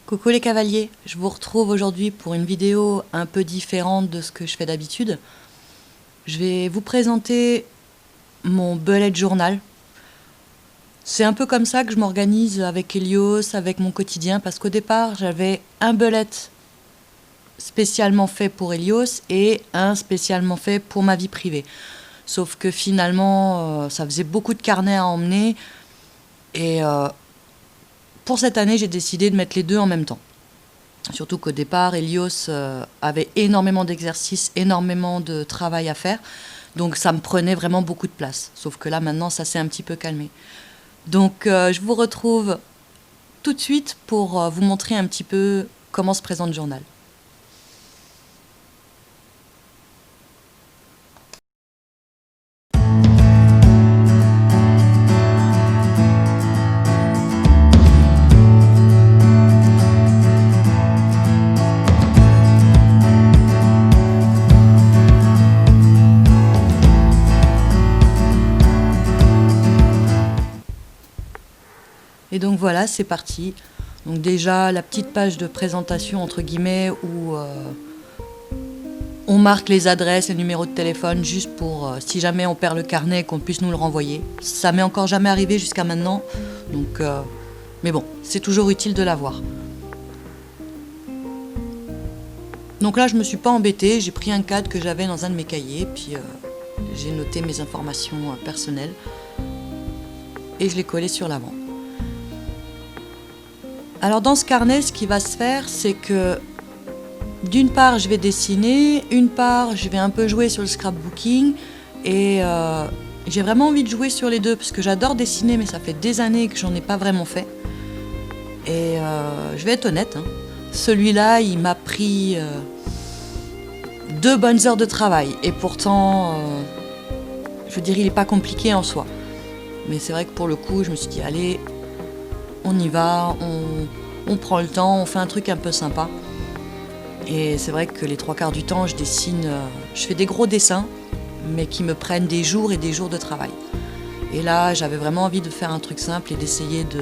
Coucou les cavaliers, je vous retrouve aujourd'hui pour une vidéo un peu différente de ce que je fais d'habitude. Je vais vous présenter mon bullet journal. C'est un peu comme ça que je m'organise avec Helios, avec mon quotidien, parce qu'au départ j'avais un bullet spécialement fait pour Helios et un spécialement fait pour ma vie privée. Sauf que finalement ça faisait beaucoup de carnets à emmener et pour cette année j'ai décidé de mettre les deux en même temps. Surtout qu'au départ, Helios avait énormément d'exercices, énormément de travail à faire. Donc ça me prenait vraiment beaucoup de place. Sauf que là, maintenant, ça s'est un petit peu calmé. Donc je vous retrouve tout de suite pour vous montrer un petit peu comment se présente le journal. Et donc voilà, c'est parti. Donc déjà, la petite page de présentation, entre guillemets, où on marque les adresses, les numéros de téléphone, juste pour, si jamais on perd le carnet, qu'on puisse nous le renvoyer. Ça m'est encore jamais arrivé jusqu'à maintenant, donc, mais bon, c'est toujours utile de l'avoir. Donc là, je me suis pas embêtée, j'ai pris un cadre que j'avais dans un de mes cahiers, puis j'ai noté mes informations personnelles, et je l'ai collé sur l'avant. Alors dans ce carnet, ce qui va se faire, c'est que d'une part, je vais dessiner, une part, je vais un peu jouer sur le scrapbooking, et j'ai vraiment envie de jouer sur les deux, parce que j'adore dessiner, mais ça fait des années que j'en ai pas vraiment fait. Et je vais être honnête, hein, celui-là, il m'a pris 2 bonnes heures de travail, et pourtant, je veux dire, il n'est pas compliqué en soi. Mais c'est vrai que pour le coup, je me suis dit, allez, on y va, on prend le temps, on fait un truc un peu sympa. Et c'est vrai que les 3/4 du temps, je dessine, je fais des gros dessins, mais qui me prennent des jours et des jours de travail. Et là, j'avais vraiment envie de faire un truc simple et d'essayer de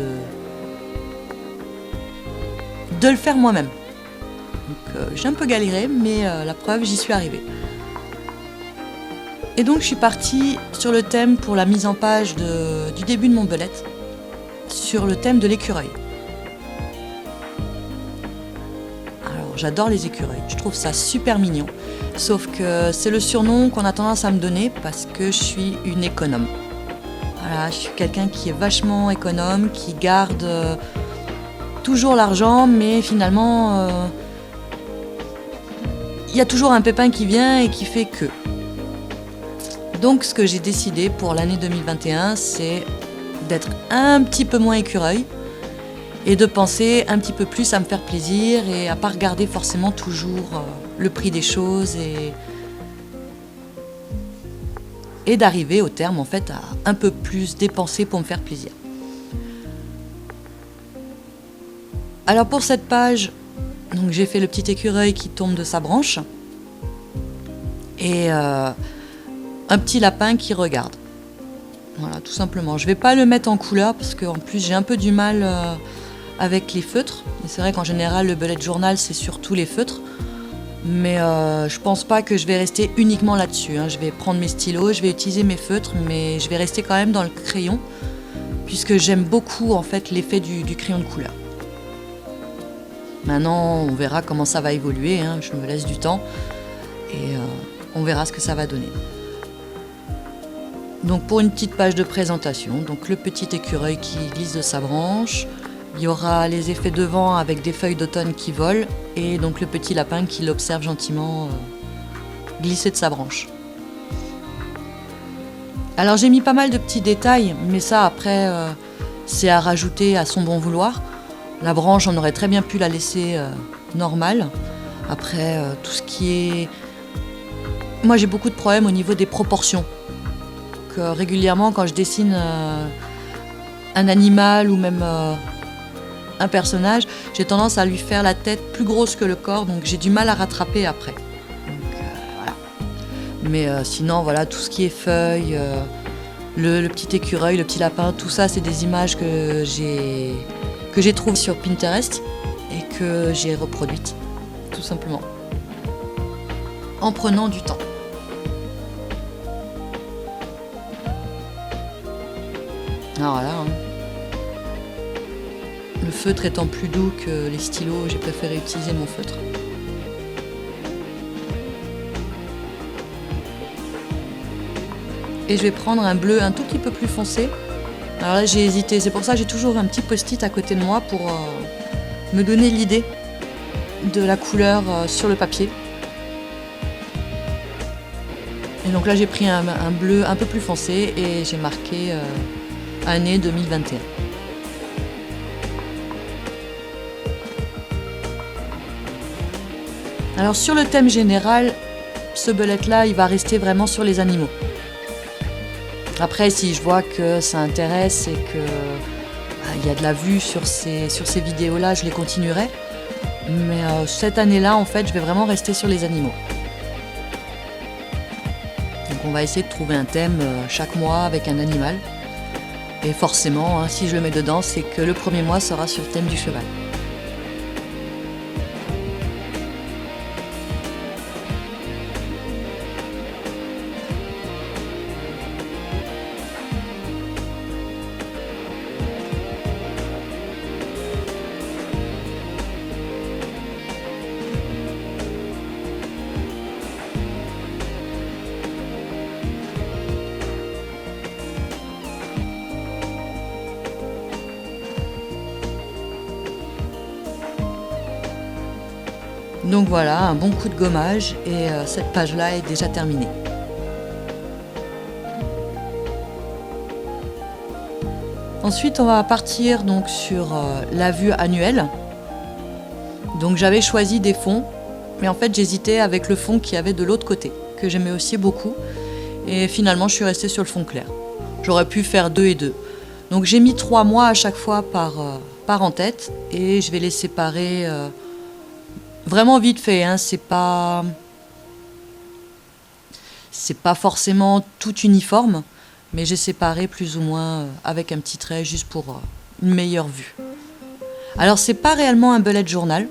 le faire moi-même. Donc j'ai un peu galéré, mais la preuve, j'y suis arrivée. Et donc je suis partie sur le thème pour la mise en page du début de mon bullet, sur le thème de l'écureuil. Alors j'adore les écureuils, je trouve ça super mignon, sauf que c'est le surnom qu'on a tendance à me donner parce que je suis une économe. Voilà, je suis quelqu'un qui est vachement économe, qui garde toujours l'argent, mais finalement il y a toujours un pépin qui vient et qui fait que. Donc ce que j'ai décidé pour l'année 2021, c'est d'être un petit peu moins écureuil et de penser un petit peu plus à me faire plaisir et à pas regarder forcément toujours le prix des choses et d'arriver au terme en fait à un peu plus dépenser pour me faire plaisir. Alors pour cette page, donc j'ai fait le petit écureuil qui tombe de sa branche et un petit lapin qui regarde. Voilà, tout simplement. Je ne vais pas le mettre en couleur parce qu'en plus j'ai un peu du mal avec les feutres. Et c'est vrai qu'en général le bullet journal c'est surtout les feutres. Mais je pense pas que je vais rester uniquement là-dessus, hein. Je vais prendre mes stylos, je vais utiliser mes feutres, mais je vais rester quand même dans le crayon puisque j'aime beaucoup en fait l'effet du crayon de couleur. Maintenant on verra comment ça va évoluer, hein. Je me laisse du temps et on verra ce que ça va donner. Donc pour une petite page de présentation, donc le petit écureuil qui glisse de sa branche, il y aura les effets de vent avec des feuilles d'automne qui volent et donc le petit lapin qui l'observe gentiment glisser de sa branche. Alors j'ai mis pas mal de petits détails, mais ça après c'est à rajouter à son bon vouloir. La branche, on aurait très bien pu la laisser normale. Après tout ce qui est... Moi j'ai beaucoup de problèmes au niveau des proportions. Régulièrement quand je dessine un animal ou même un personnage, j'ai tendance à lui faire la tête plus grosse que le corps, donc j'ai du mal à rattraper après. Donc, voilà. Mais sinon voilà, tout ce qui est feuilles, le petit écureuil, le petit lapin, tout ça c'est des images que j'ai trouvées sur Pinterest et que j'ai reproduite, tout simplement, en prenant du temps. Alors là, le feutre étant plus doux que les stylos, j'ai préféré utiliser mon feutre. Et je vais prendre un bleu un tout petit peu plus foncé. Alors là j'ai hésité, c'est pour ça que j'ai toujours un petit post-it à côté de moi pour me donner l'idée de la couleur sur le papier. Et donc là j'ai pris un bleu un peu plus foncé et j'ai marqué année 2021. Alors sur le thème général, ce bullet là il va rester vraiment sur les animaux. Après, si je vois que ça intéresse et que y a de la vue sur ces vidéos-là, je les continuerai. Mais cette année-là, en fait, je vais vraiment rester sur les animaux. Donc on va essayer de trouver un thème chaque mois avec un animal. Et forcément, si je le mets dedans, c'est que le premier mois sera sur le thème du cheval. Donc voilà, un bon coup de gommage et cette page-là est déjà terminée. Ensuite, on va partir donc sur la vue annuelle. Donc j'avais choisi des fonds, mais en fait j'hésitais avec le fond qu'il y avait de l'autre côté, que j'aimais aussi beaucoup. Et finalement, je suis restée sur le fond clair. J'aurais pu faire 2 et 2. Donc j'ai mis 3 mois à chaque fois par en-tête et je vais les séparer vraiment vite fait. C'est pas forcément tout uniforme, mais j'ai séparé plus ou moins avec un petit trait juste pour une meilleure vue. Alors c'est pas réellement un bullet journal,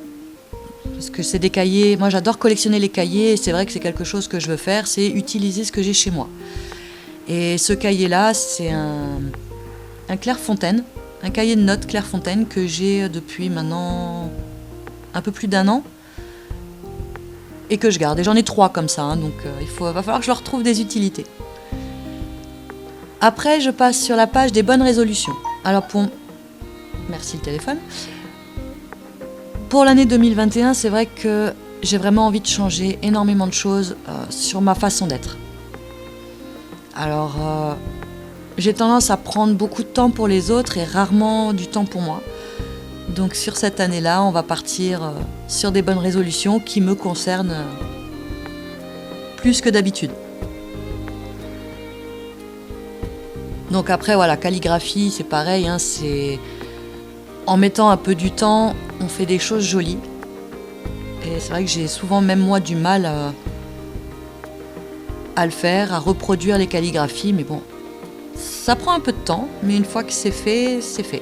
parce que c'est des cahiers. Moi j'adore collectionner les cahiers et c'est vrai que c'est quelque chose que je veux faire, c'est utiliser ce que j'ai chez moi. Et ce cahier-là, c'est un Clairefontaine, un cahier de notes Clairefontaine que j'ai depuis maintenant un peu plus d'1 an et que je garde. Et j'en ai 3 comme ça, donc va falloir que je leur trouve des utilités. Après, je passe sur la page des bonnes résolutions. Alors merci le téléphone. Pour l'année 2021, c'est vrai que j'ai vraiment envie de changer énormément de choses sur ma façon d'être. Alors, j'ai tendance à prendre beaucoup de temps pour les autres et rarement du temps pour moi. Donc sur cette année-là, on va partir sur des bonnes résolutions qui me concernent plus que d'habitude. Donc après, voilà, calligraphie, c'est pareil, c'est en mettant un peu du temps, on fait des choses jolies. Et c'est vrai que j'ai souvent, même moi, du mal à le faire, à reproduire les calligraphies, mais bon, ça prend un peu de temps, mais une fois que c'est fait, c'est fait.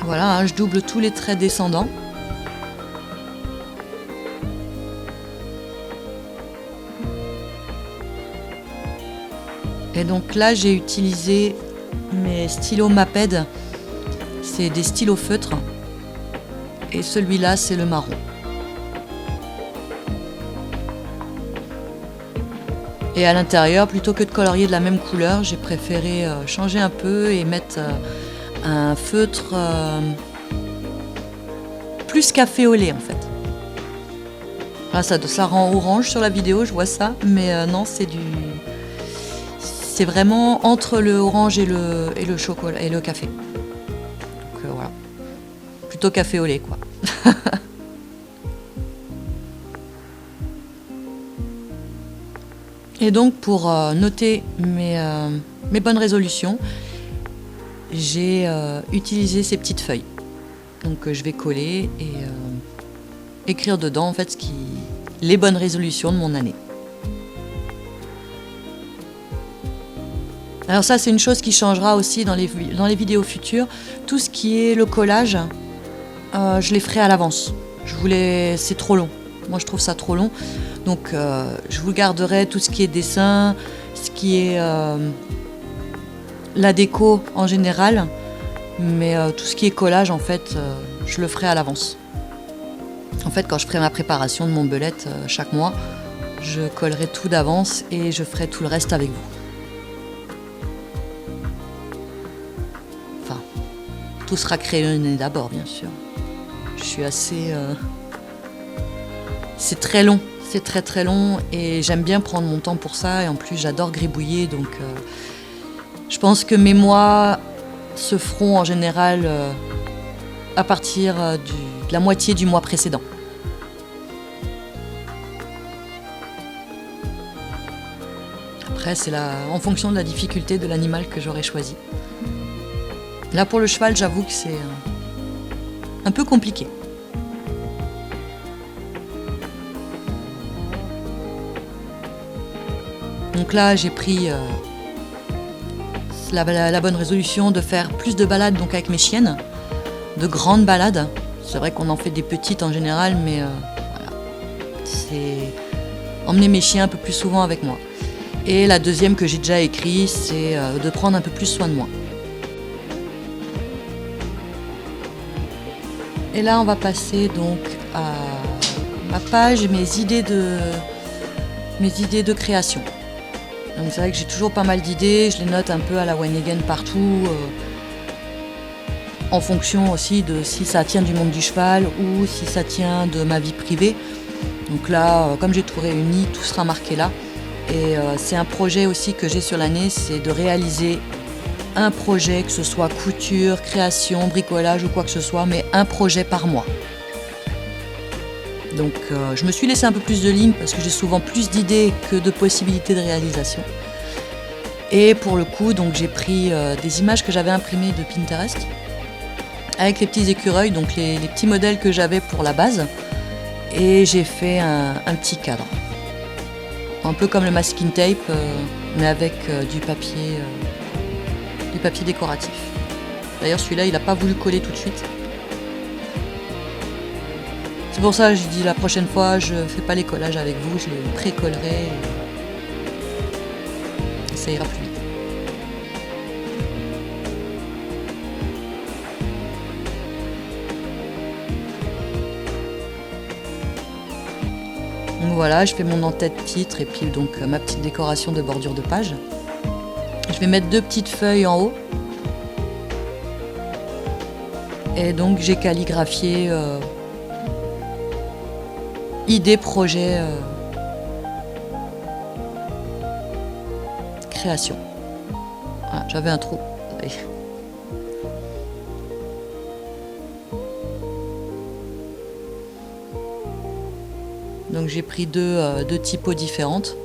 Voilà, je double tous les traits descendants. Et donc là, j'ai utilisé mes stylos Maped. C'est des stylos feutres. Et celui-là, c'est le marron. Et à l'intérieur, plutôt que de colorier de la même couleur, j'ai préféré changer un peu et mettre un feutre plus café au lait en fait. Là, ça rend orange sur la vidéo, je vois ça, mais non, c'est vraiment entre le orange et le chocolat et le café. Donc voilà, plutôt café au lait quoi. Et donc pour noter mes bonnes résolutions, j'ai utilisé ces petites feuilles. Donc je vais coller et écrire dedans en fait les bonnes résolutions de mon année. Alors ça, c'est une chose qui changera aussi dans les vidéos futures. Tout ce qui est le collage, je les ferai à l'avance. C'est trop long. Moi, je trouve ça trop long. Donc, je vous garderai tout ce qui est dessin, ce qui est la déco en général. Mais tout ce qui est collage, en fait, je le ferai à l'avance. En fait, quand je ferai ma préparation de mon belette chaque mois, je collerai tout d'avance et je ferai tout le reste avec vous. Enfin, tout sera crayonné d'abord, bien sûr. Je suis assez... C'est très long, c'est très très long et j'aime bien prendre mon temps pour ça. Et en plus, j'adore gribouiller, donc je pense que mes mois se feront en général à partir de la moitié du mois précédent. Après, c'est en fonction de la difficulté de l'animal que j'aurai choisi. Là, pour le cheval, j'avoue que c'est un peu compliqué. Donc là, j'ai pris la bonne résolution de faire plus de balades donc avec mes chiennes, de grandes balades. C'est vrai qu'on en fait des petites en général, mais voilà. C'est emmener mes chiens un peu plus souvent avec moi. Et la deuxième que j'ai déjà écrite, c'est de prendre un peu plus soin de moi. Et là, on va passer donc à ma page, mes idées de création. Donc c'est vrai que j'ai toujours pas mal d'idées, je les note un peu à la one again partout, en fonction aussi de si ça tient du monde du cheval ou si ça tient de ma vie privée. Donc là, comme j'ai tout réuni, tout sera marqué là. Et c'est un projet aussi que j'ai sur l'année, c'est de réaliser un projet, que ce soit couture, création, bricolage ou quoi que ce soit, mais un projet par mois. Donc je me suis laissé un peu plus de lignes parce que j'ai souvent plus d'idées que de possibilités de réalisation. Et pour le coup, donc j'ai pris des images que j'avais imprimées de Pinterest avec les petits écureuils, donc les petits modèles que j'avais pour la base. Et j'ai fait un petit cadre. Un peu comme le masking tape, mais avec du papier décoratif. D'ailleurs, celui-là, il n'a pas voulu coller tout de suite. C'est pour ça que j'ai dit la prochaine fois, je ne fais pas les collages avec vous, je les pré-collerai et ça ira plus vite. Donc voilà, je fais mon en-tête titre et puis donc ma petite décoration de bordure de page. Je vais mettre 2 petites feuilles en haut. Et donc j'ai calligraphié idée, projet, création. Voilà, j'avais un trou. Donc j'ai pris deux typos différentes.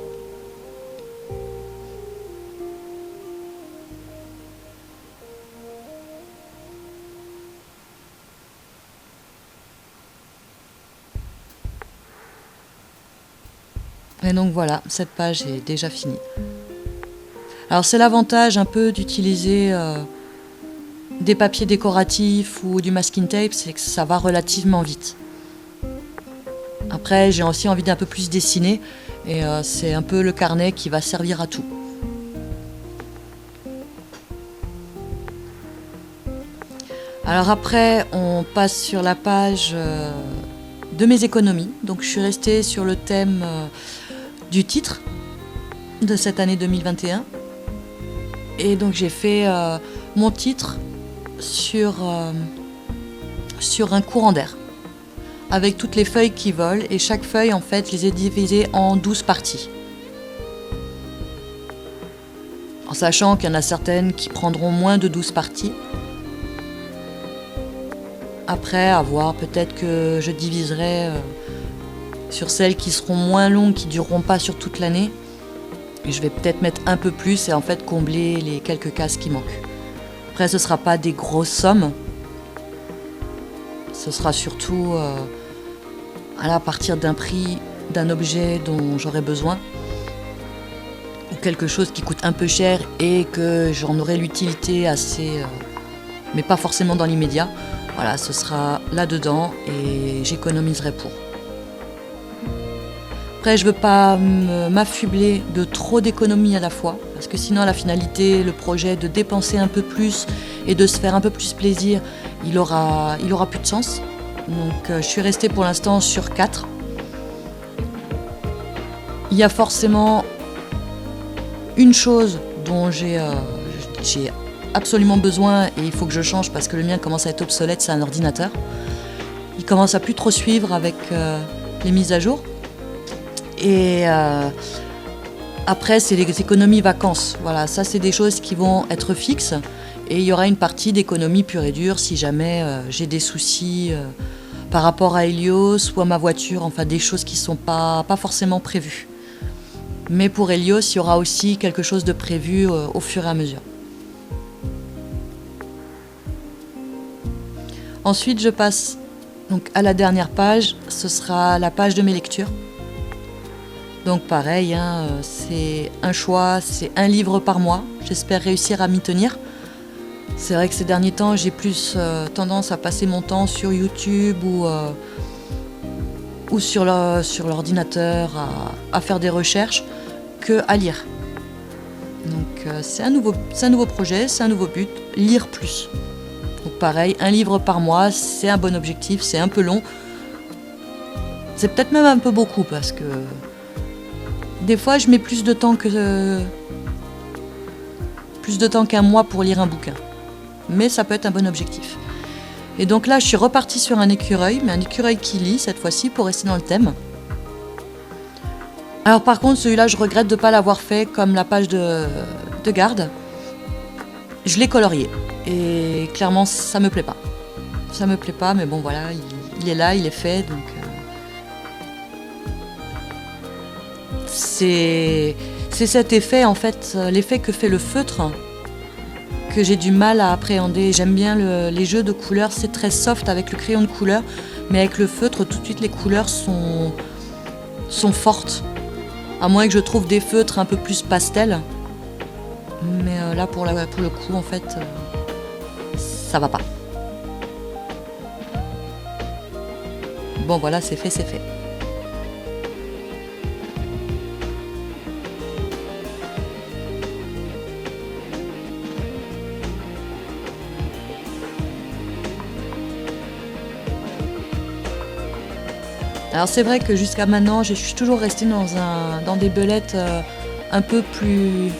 Et donc voilà, cette page est déjà finie. Alors c'est l'avantage un peu d'utiliser des papiers décoratifs ou du masking tape, c'est que ça va relativement vite. Après, j'ai aussi envie d'un peu plus dessiner et c'est un peu le carnet qui va servir à tout. Alors après, on passe sur la page de mes économies. Donc je suis restée sur le thème du titre de cette année 2021. Et donc j'ai fait mon titre sur un courant d'air, avec toutes les feuilles qui volent. Et chaque feuille, en fait, je les ai divisées en 12 parties. En sachant qu'il y en a certaines qui prendront moins de 12 parties. Après, à voir, peut-être que je diviserai sur celles qui seront moins longues, qui ne dureront pas sur toute l'année. Et je vais peut-être mettre un peu plus et en fait combler les quelques cases qui manquent. Après, ce ne sera pas des grosses sommes. Ce sera surtout à partir d'un prix d'un objet dont j'aurai besoin. Ou quelque chose qui coûte un peu cher et que j'en aurai l'utilité assez, mais pas forcément dans l'immédiat, voilà, ce sera là-dedans et j'économiserai pour. Après, je veux pas m'affubler de trop d'économies à la fois, parce que sinon la finalité, le projet de dépenser un peu plus et de se faire un peu plus plaisir, il aura plus de sens. Donc je suis restée pour l'instant sur 4. Il y a forcément une chose dont j'ai absolument besoin et il faut que je change parce que le mien commence à être obsolète, c'est un ordinateur. Il commence à plus trop suivre avec les mises à jour. Et après, c'est les économies vacances. Voilà, ça, c'est des choses qui vont être fixes. Et il y aura une partie d'économie pure et dure si jamais j'ai des soucis par rapport à Helios ou à ma voiture, enfin des choses qui ne sont pas forcément prévues. Mais pour Helios, il y aura aussi quelque chose de prévu au fur et à mesure. Ensuite, je passe donc à la dernière page. Ce sera la page de mes lectures. Donc pareil, c'est un choix, c'est un livre par mois. J'espère réussir à m'y tenir. C'est vrai que ces derniers temps, j'ai plus tendance à passer mon temps sur YouTube ou sur l'ordinateur à faire des recherches qu'à lire. Donc c'est un nouveau projet, c'est un nouveau but, lire plus. Donc pareil, un livre par mois, c'est un bon objectif, c'est un peu long. C'est peut-être même un peu beaucoup parce que des fois, je mets plus de temps qu'un mois pour lire un bouquin. Mais ça peut être un bon objectif. Et donc là, je suis repartie sur un écureuil, mais un écureuil qui lit cette fois-ci pour rester dans le thème. Alors par contre, celui-là, je regrette de ne pas l'avoir fait comme la page de garde. Je l'ai colorié. Et clairement, ça me plaît pas. Ça me plaît pas, mais bon voilà, il est là, il est fait, donc... C'est cet effet, en fait, l'effet que fait le feutre, que j'ai du mal à appréhender. J'aime bien les jeux de couleurs, c'est très soft avec le crayon de couleur, mais avec le feutre, tout de suite, les couleurs sont fortes. À moins que je trouve des feutres un peu plus pastel. Mais là, pour le coup, en fait, ça va pas. Bon, voilà, c'est fait, c'est fait. Alors c'est vrai que jusqu'à maintenant, je suis toujours restée dans des belettes un peu plus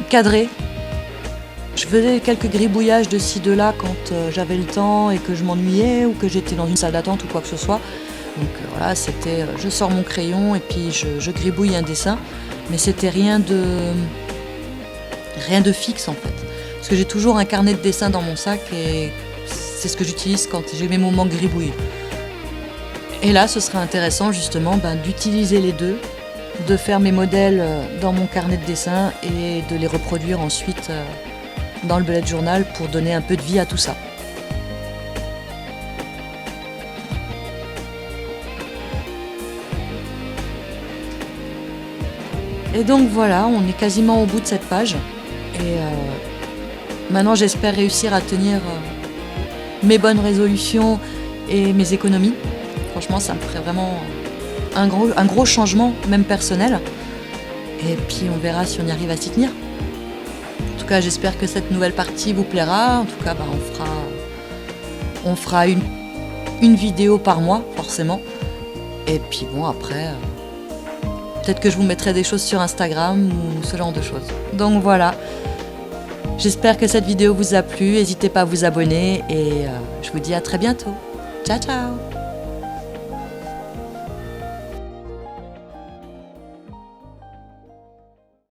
cadrées. Je faisais quelques gribouillages de ci, de là quand j'avais le temps et que je m'ennuyais ou que j'étais dans une salle d'attente ou quoi que ce soit. Donc voilà, c'était je sors mon crayon et puis je gribouille un dessin. Mais c'était rien de fixe en fait. Parce que j'ai toujours un carnet de dessin dans mon sac et c'est ce que j'utilise quand j'ai mes moments gribouillis. Et là, ce serait intéressant justement d'utiliser les deux, de faire mes modèles dans mon carnet de dessin et de les reproduire ensuite dans le bullet journal pour donner un peu de vie à tout ça. Et donc voilà, on est quasiment au bout de cette page. Et maintenant, j'espère réussir à tenir mes bonnes résolutions et mes économies. Franchement, ça me ferait vraiment un gros changement, même personnel. Et puis, on verra si on y arrive à s'y tenir. En tout cas, j'espère que cette nouvelle partie vous plaira. En tout cas, on fera une vidéo par mois, forcément. Et puis bon, après, peut-être que je vous mettrai des choses sur Instagram ou ce genre de choses. Donc voilà. J'espère que cette vidéo vous a plu. N'hésitez pas à vous abonner et je vous dis à très bientôt. Ciao, ciao!